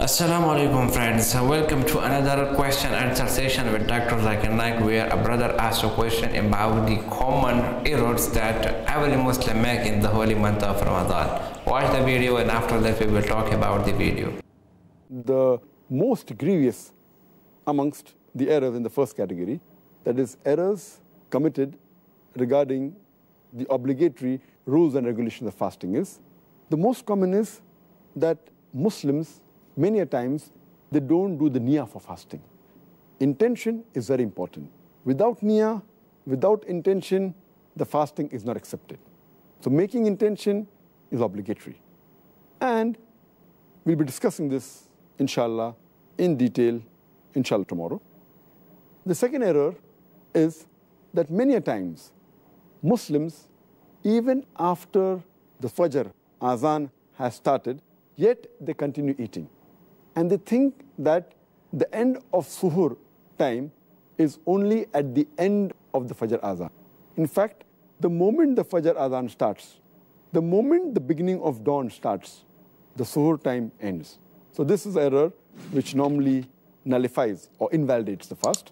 Assalamu alaikum friends, welcome to another question answer session with Dr. Zakir Naik, where a brother asked a question about the common errors that every Muslim make in the holy month of Ramadan. Watch the video and after that we will talk about the video. The most grievous amongst the errors in the first category, that is errors committed regarding the obligatory rules and regulations of fasting, is the most common is that Muslims many a times they don't do the niyyah for fasting. Intention is very important. Without niyyah, without intention, the fasting is not accepted. So making intention is obligatory. And we'll be discussing this, inshallah, in detail, inshallah, tomorrow. The second error is that many a times Muslims, even after the Fajr Azan has started, yet they continue eating. And they think that the end of Suhur time is only at the end of the Fajr Azan. In fact, the moment the Fajr Azan starts, the moment the beginning of dawn starts, the Suhur time ends. So this is error which normally nullifies or invalidates the fast.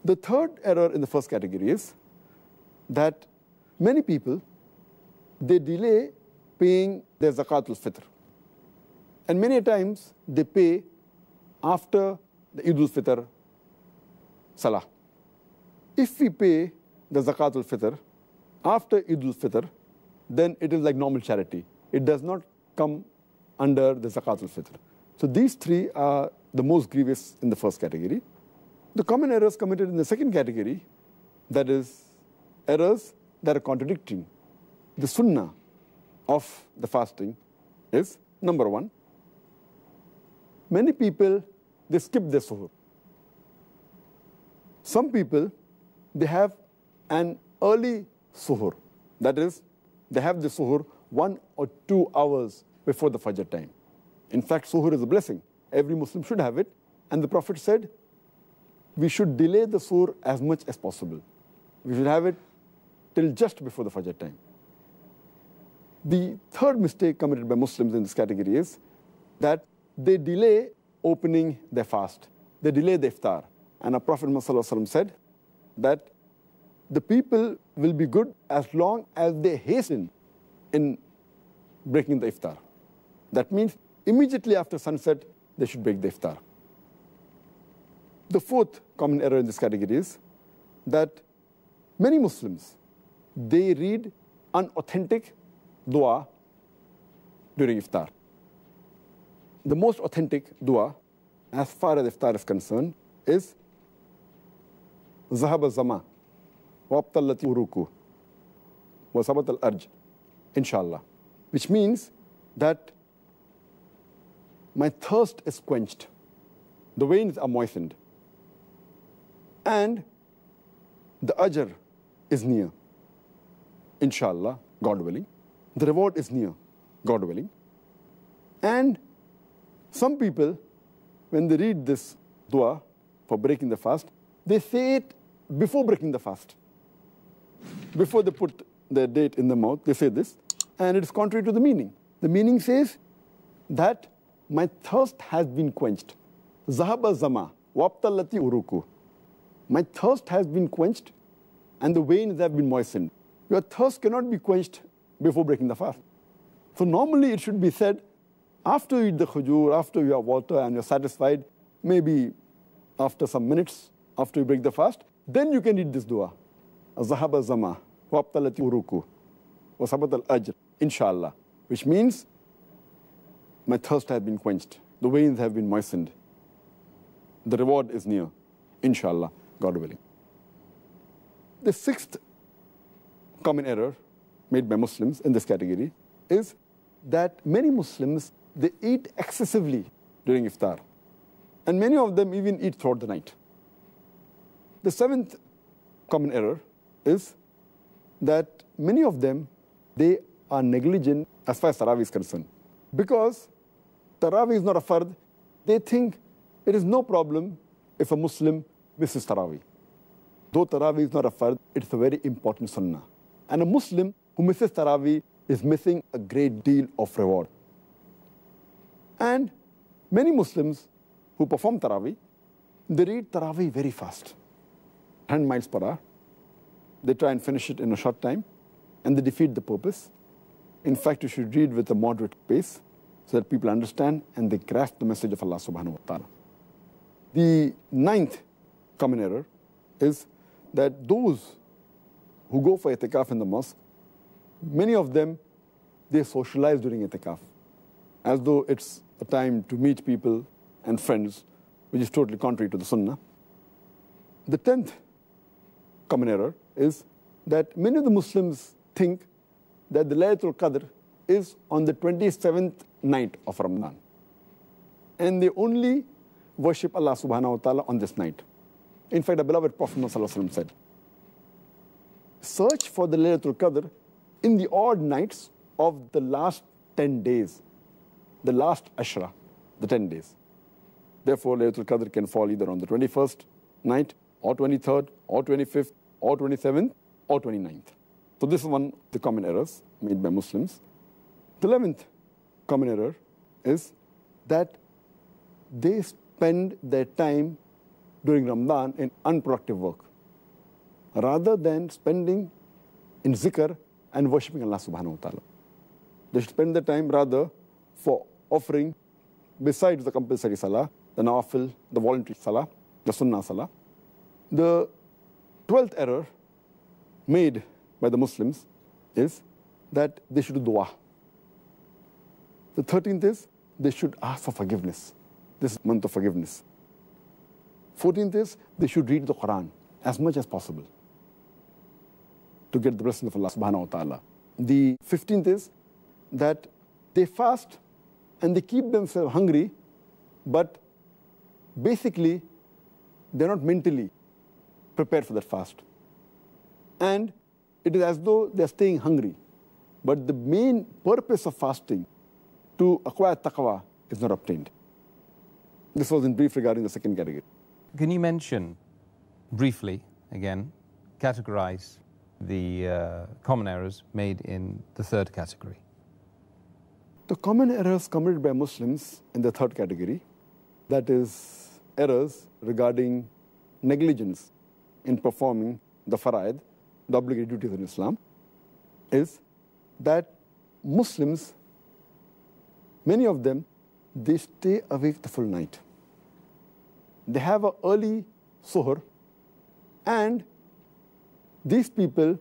The third error in the first category is that many people, they delay paying their Zakatul Fitr. And many times they pay after the Eid al-Fitr Salah. If we pay the Zakatul Fitr after Eid al-Fitr, then it is like normal charity. It does not come under the Zakatul Fitr. So these three are the most grievous in the first category. The common errors committed in the second category, that is errors that are contradicting the sunnah of the fasting, is number one, many people, they skip their suhoor. Some people, they have an early suhoor. That is, they have the suhoor 1 or 2 hours before the Fajr time. In fact, suhoor is a blessing. Every Muslim should have it. And the Prophet said, we should delay the suhoor as much as possible. We should have it till just before the Fajr time. The third mistake committed by Muslims in this category is that they delay opening their fast. They delay the iftar. And our Prophet Muhammad said that the people will be good as long as they hasten in breaking the iftar. That means immediately after sunset, they should break the iftar. The fourth common error in this category is that many Muslims, they read unauthentic dua during iftar. The most authentic dua, as far as iftar is concerned, is Zahab al-Zama, wa abtallati uruku, wa sabat al-arj, inshallah. Which means that my thirst is quenched, the veins are moistened, and the ajr is near, inshallah, God willing. The reward is near, God willing. And some people, when they read this dua for breaking the fast, they say it before breaking the fast. Before they put their date in the mouth, they say this, and it is contrary to the meaning. The meaning says that my thirst has been quenched. Zahaba zama, wabtallati uruku. My thirst has been quenched, and the veins have been moistened. Your thirst cannot be quenched before breaking the fast. So normally it should be said after you eat the khujur, after you have water and you're satisfied, maybe after some minutes, after you break the fast, then you can read this dua. Zahaba zama, wa abtalati uruku, wa sabat al-ajr, inshallah. Which means, my thirst has been quenched. The veins have been moistened. The reward is near, inshallah, God willing. The sixth common error made by Muslims in this category is that many Muslims, they eat excessively during iftar. And many of them even eat throughout the night. The seventh common error is that many of them, they are negligent as far as Tarawih is concerned. Because Tarawih is not a fard, they think it is no problem if a Muslim misses Tarawih. Though Tarawih is not a fard, it's a very important sunnah. And a Muslim who misses Tarawih is missing a great deal of reward. And Many Muslims who perform Taraweeh, they read Taraweeh very fast, 10 miles per hour. They try and finish it in a short time, and they defeat the purpose. In fact, you should read with a moderate pace so that people understand and they grasp the message of Allah subhanahu wa ta'ala. The ninth common error is that those who go for itikaf in the mosque, many of them, they socialize during itikaf, as though it's a time to meet people and friends, which is totally contrary to the sunnah. The 10th common error is that many of the Muslims think that the Laylatul Qadr is on the 27th night of Ramadan. And they only worship Allah subhanahu wa ta'ala on this night. In fact, the beloved Prophet ﷺ said, search for the Laylatul Qadr in the odd nights of the last 10 days, the last Ashra, the 10 days. Therefore, Laylatul Qadr can fall either on the 21st night, or 23rd, or 25th, or 27th, or 29th. So this is one of the common errors made by Muslims. The 11th common error is that they spend their time during Ramadan in unproductive work, rather than spending in zikr and worshipping Allah subhanahu wa ta'ala. They should spend their time rather for offering, besides the compulsory salah, the nawafil, the voluntary salah, the sunnah salah. The 12th error made by the Muslims is that they should do dua. The 13th is they should ask for forgiveness. This is month of forgiveness. 14th is they should read the Quran as much as possible to get the blessing of Allah subhanahu wa ta'ala. The 15th is that they fast and they keep themselves hungry, but basically they're not mentally prepared for that fast. And it is as though they're staying hungry. But the main purpose of fasting, to acquire taqwa, is not obtained. This was in brief regarding the second category. Can you mention briefly, again, categorize the common errors made in the third category? The common errors committed by Muslims in the third category, that is errors regarding negligence in performing the fara'id, the obligatory duties in Islam, is that Muslims, many of them, they stay awake the full night. They have an early suhr, and these people,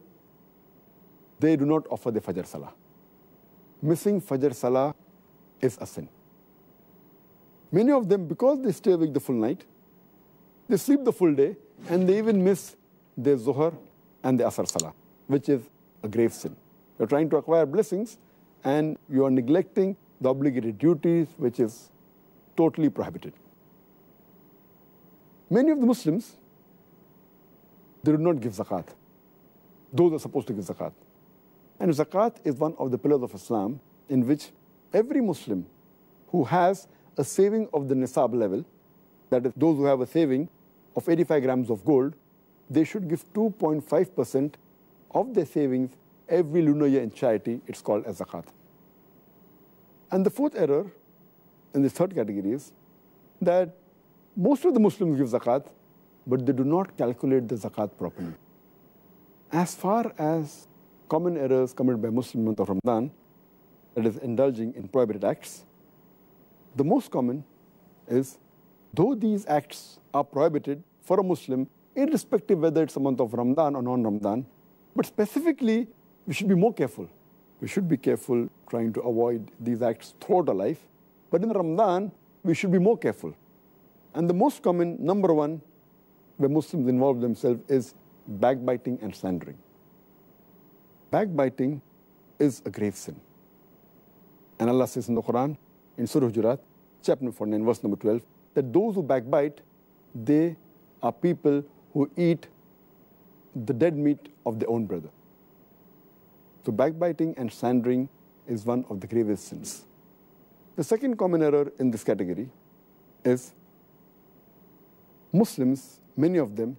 they do not offer the Fajr Salah. Missing Fajr Salah is a sin. Many of them, because they stay awake the full night, they sleep the full day, and they even miss their Zuhr and the Asr Salah, which is a grave sin. You're trying to acquire blessings, and you are neglecting the obligatory duties, which is totally prohibited. Many of the Muslims, they do not give zakat. Those are supposed to give zakat. And zakat is one of the pillars of Islam in which every Muslim who has a saving of the nisab level, that is, those who have a saving of 85 grams of gold, they should give 2.5% of their savings every lunar year in charity. It's called as zakat. And the fourth error in this third category is that most of the Muslims give zakat, but they do not calculate the zakat properly. As far as common errors committed by Muslims in the month of Ramadan, that is indulging in prohibited acts, the most common is, though these acts are prohibited for a Muslim, irrespective whether it's a month of Ramadan or non-Ramadan, but specifically, we should be more careful. We should be careful trying to avoid these acts throughout our life. But in Ramadan, we should be more careful. And the most common, number one, where Muslims involve themselves is backbiting and slandering. Backbiting is a grave sin. And Allah says in the Quran, in Surah Hujurat, chapter number 49, verse number 12, that those who backbite, they are people who eat the dead meat of their own brother. So backbiting and slandering is one of the gravest sins. The second common error in this category is Muslims, many of them,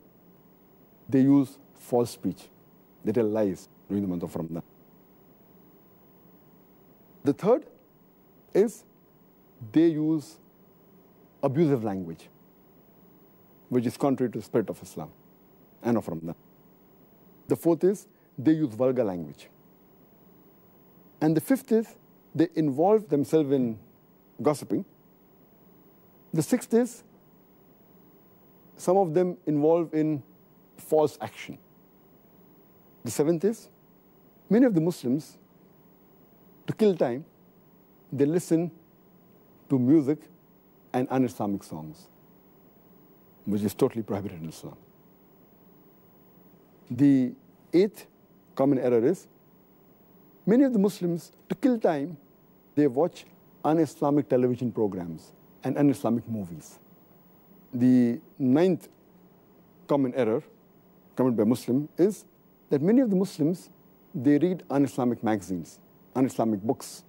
they use false speech. They tell lies during the month of Ramadan. The third is they use abusive language, which is contrary to the spirit of Islam and of Ramadan. The fourth is they use vulgar language. And the fifth is they involve themselves in gossiping. The sixth is some of them involve in false action. The seventh is many of the Muslims, to kill time, they listen to music and un-Islamic songs, which is totally prohibited in Islam. The eighth common error is many of the Muslims, to kill time, they watch un-Islamic television programs and un-Islamic movies. The ninth common error committed by Muslim is that many of the Muslims, they read un-Islamic magazines, un-Islamic books,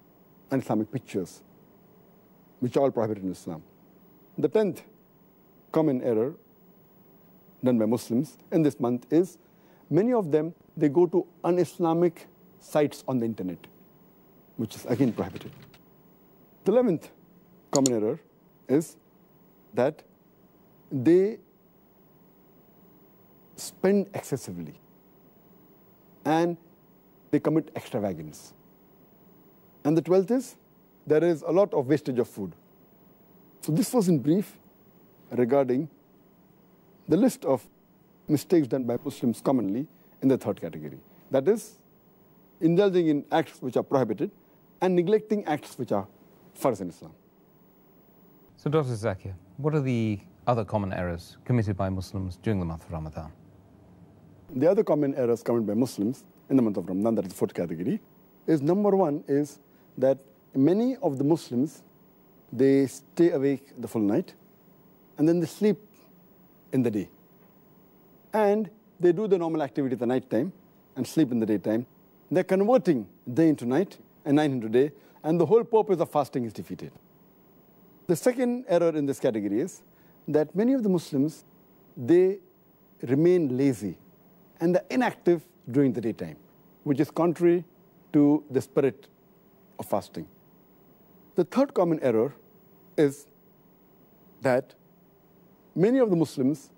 un-Islamic pictures, which are all prohibited in Islam. The 10th common error done by Muslims in this month is many of them, they go to un-Islamic sites on the internet, which is again prohibited. The 11th common error is that they spend excessively and they commit extravagance. And the 12th is there is a lot of wastage of food. So this was in brief regarding the list of mistakes done by Muslims commonly in the third category. That is, indulging in acts which are prohibited and neglecting acts which are farz in Islam. So, Dr. Zakir, what are the other common errors committed by Muslims during the month of Ramadan? The other common errors committed by Muslims in the month of Ramadan, that is the fourth category, is number one is that many of the Muslims, they stay awake the full night and then they sleep in the day. And they do the normal activity at the night time and sleep in the daytime. They're converting day into night and night into day, and the whole purpose of fasting is defeated. The second error in this category is that many of the Muslims, they remain lazy and they're inactive during the daytime, which is contrary to the spirit of fasting. The third common error is that many of the Muslims,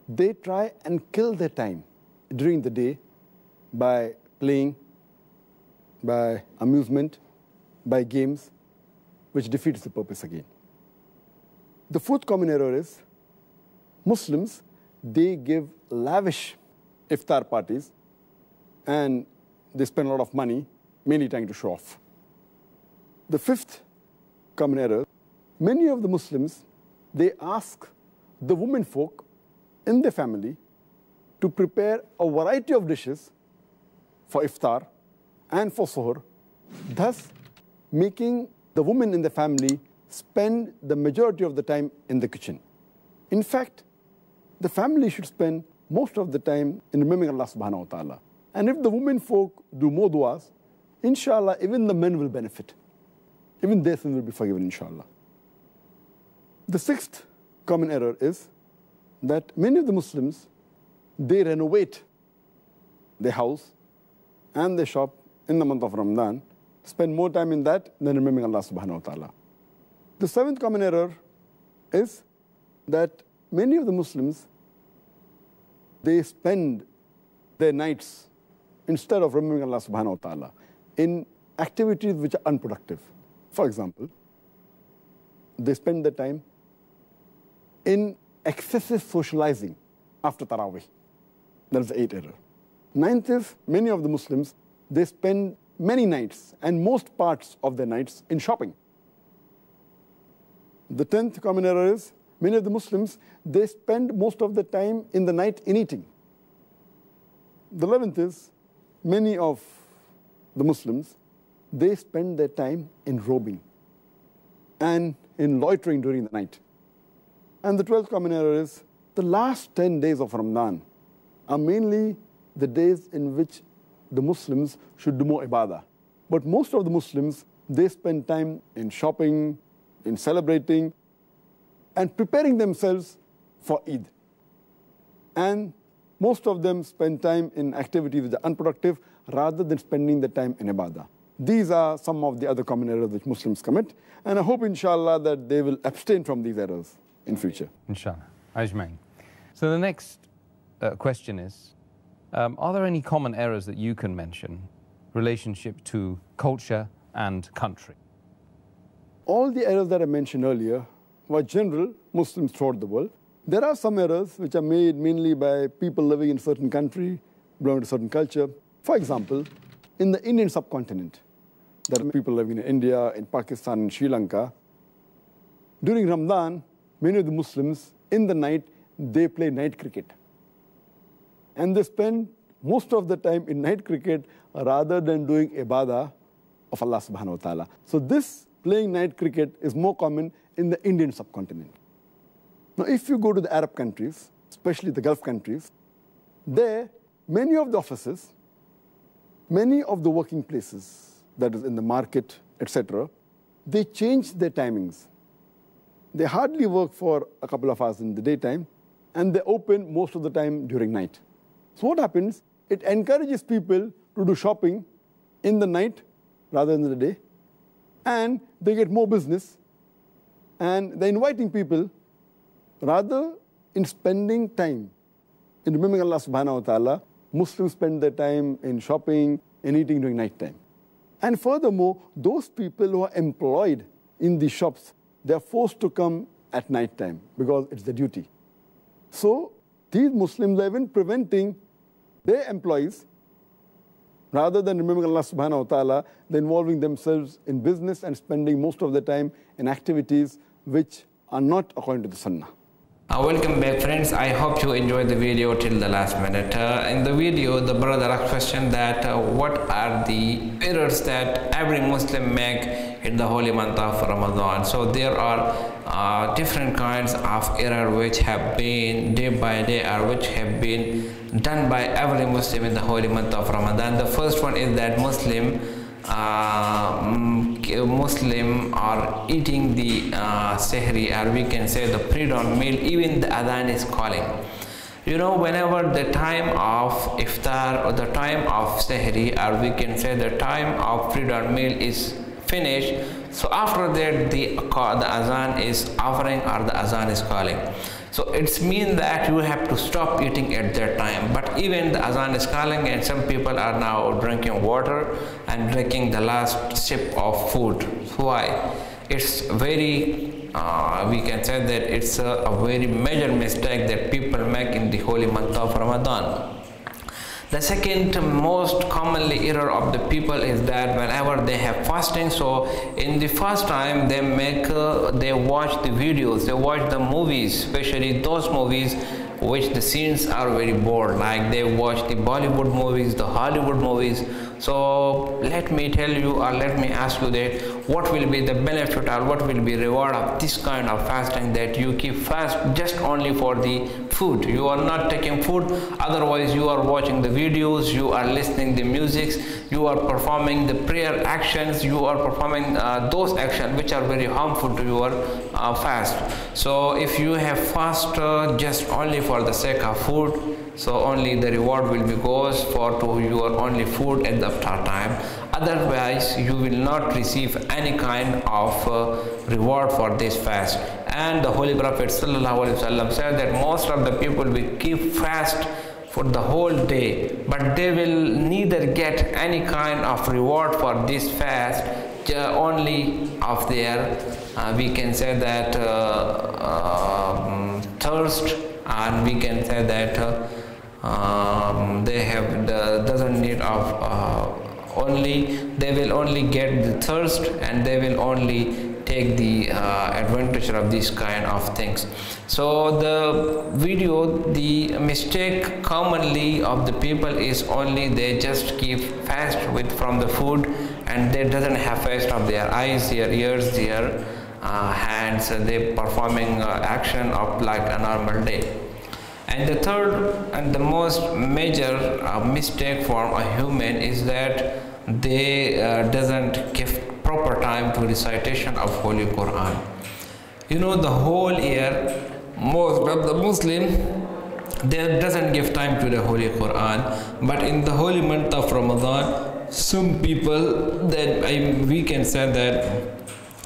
they try and kill their time during the day by playing, by amusement, by games, which defeats the purpose again. The fourth common error is Muslims, they give lavish iftar parties and they spend a lot of money, mainly trying to show off. The fifth common error, many of the Muslims, they ask the women folk in their family to prepare a variety of dishes for iftar and for suhoor, thus making the women in the family spend the majority of the time in the kitchen. In fact, the family should spend most of the time in remembering Allah subhanahu wa ta'ala. And if the women folk do more du'as, inshallah, even the men will benefit. Even their sins will be forgiven, inshallah. The sixth common error is that many of the Muslims, they renovate their house and their shop in the month of Ramadan, spend more time in that than remembering Allah subhanahu wa ta'ala. The seventh common error is that many of the Muslims, they spend their nights, instead of remembering Allah subhanahu wa ta'ala, in activities which are unproductive. For example, they spend their time in excessive socializing after Taraweeh. That is the eighth error. Ninth is, many of the Muslims, they spend many nights and most parts of their nights in shopping. The 10th common error is, many of the Muslims, they spend most of the time in the night in eating. The 11th is, many of the Muslims, they spend their time in robing and in loitering during the night. And the 12th common error is, the last 10 days of Ramadan are mainly the days in which the Muslims should do more ibadah. But most of the Muslims, they spend time in shopping, in celebrating, and preparing themselves for Eid. And most of them spend time in activities that are unproductive rather than spending the time in ibadah. These are some of the other common errors which Muslims commit, and I hope, inshallah, that they will abstain from these errors in future. Inshallah. Ajmain. So the next question is, are there any common errors that you can mention relationship to culture and country? All the errors that I mentioned earlier were general Muslims throughout the world. There are some errors which are made mainly by people living in a certain country, belonging to a certain culture. For example, in the Indian subcontinent, there are people living in India, in Pakistan, in Sri Lanka. During Ramadan, many of the Muslims, in the night, they play night cricket. And they spend most of the time in night cricket rather than doing ibadah of Allah subhanahu wa ta'ala. So this playing night cricket is more common in the Indian subcontinent. Now, if you go to the Arab countries, especially the Gulf countries, there, many of the offices, many of the working places, that is in the market, etc., they change their timings. They hardly work for a couple of hours in the daytime, and they open most of the time during night. So what happens? It encourages people to do shopping in the night rather than the day, and they get more business, and they're inviting people rather in spending time in remembering Allah subhanahu wa ta'ala. Muslims spend their time in shopping and eating during night time. And furthermore, those people who are employed in the shops, they are forced to come at night time because it's their duty. So these Muslims are even preventing their employees, rather than remembering Allah subhanahu wa ta'ala, they're involving themselves in business and spending most of the time in activities which are not according to the Sunnah. Welcome back, friends. I hope you enjoyed the video till the last minute. In the video, the brother asked question that what are the errors that every Muslim make in the holy month of Ramadan. So there are different kinds of error which have been day by day or which have been done by every Muslim in the holy month of Ramadan. The first one is that Muslim are eating the sehri, or we can say the pre-dawn meal, even the adhan is calling. You know, whenever the time of iftar or the time of sehri, or we can say the time of pre-dawn meal is finished, so after that the adhan is offering or the adhan is calling. So it's mean that you have to stop eating at that time. But even the azan is calling, and some people are now drinking water and drinking the last sip of food. Why? It's very, we can say that it's a very major mistake that people make in the holy month of Ramadan. The second most commonly error of the people is that whenever they have fasting, so in the first time they watch the videos, they watch the movies, especially those movies which the scenes are very bored, like they watch the Bollywood movies, the Hollywood movies. So let me tell you, or let me ask you that what will be the benefit or what will be reward of this kind of fasting, that you keep fast just only for the food. You are not taking food, otherwise you are watching the videos, you are listening the music, you are performing the prayer actions, you are performing those actions which are very harmful to your fast. So if you have fast just only for the sake of food, so only the reward will be goes for to your only food at the after time. Otherwise you will not receive any kind of reward for this fast. And the Holy Prophet ﷺ said that most of the people will keep fast for the whole day, but they will neither get any kind of reward for this fast, only of their we can say that thirst, and we can say that they have the doesn't need of only they will only get the thirst, and they will only take the advantage of these kind of things. So the video, the mistake commonly of the people is only they just keep fast from the food, and they doesn't have fast of their eyes, their ears, their hands. They performing action of like a normal day. And the third and the most major mistake for a human is that they doesn't give proper time to recitation of Holy Quran. You know, the whole year most of the Muslim, they doesn't give time to the Holy Quran, but in the holy month of Ramadan some people that we can say that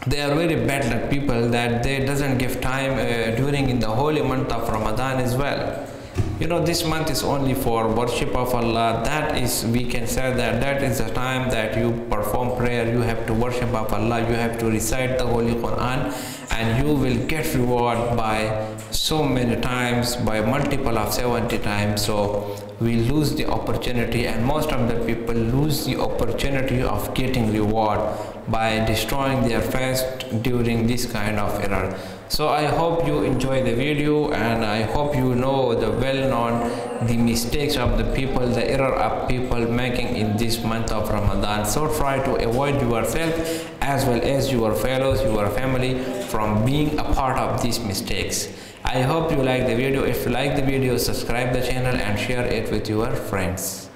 they are very bad luck people, that they doesn't give time during in the holy month of Ramadan as well. You know, this month is only for worship of Allah. That is, we can say that is the time that you perform prayer, you have to worship of Allah, you have to recite the Holy Quran, and you will get reward by so many times, by multiple of 70 times. So we lose the opportunity, and most of the people lose the opportunity of getting reward by destroying their fast during this kind of error. So I hope you enjoy the video, and I hope you know the well-known the mistakes of the people, the error of people making in this month of Ramadan. So try to avoid yourself as well as your fellows, your family from being a part of these mistakes. I hope you like the video. If you like the video, subscribe the channel and share it with your friends.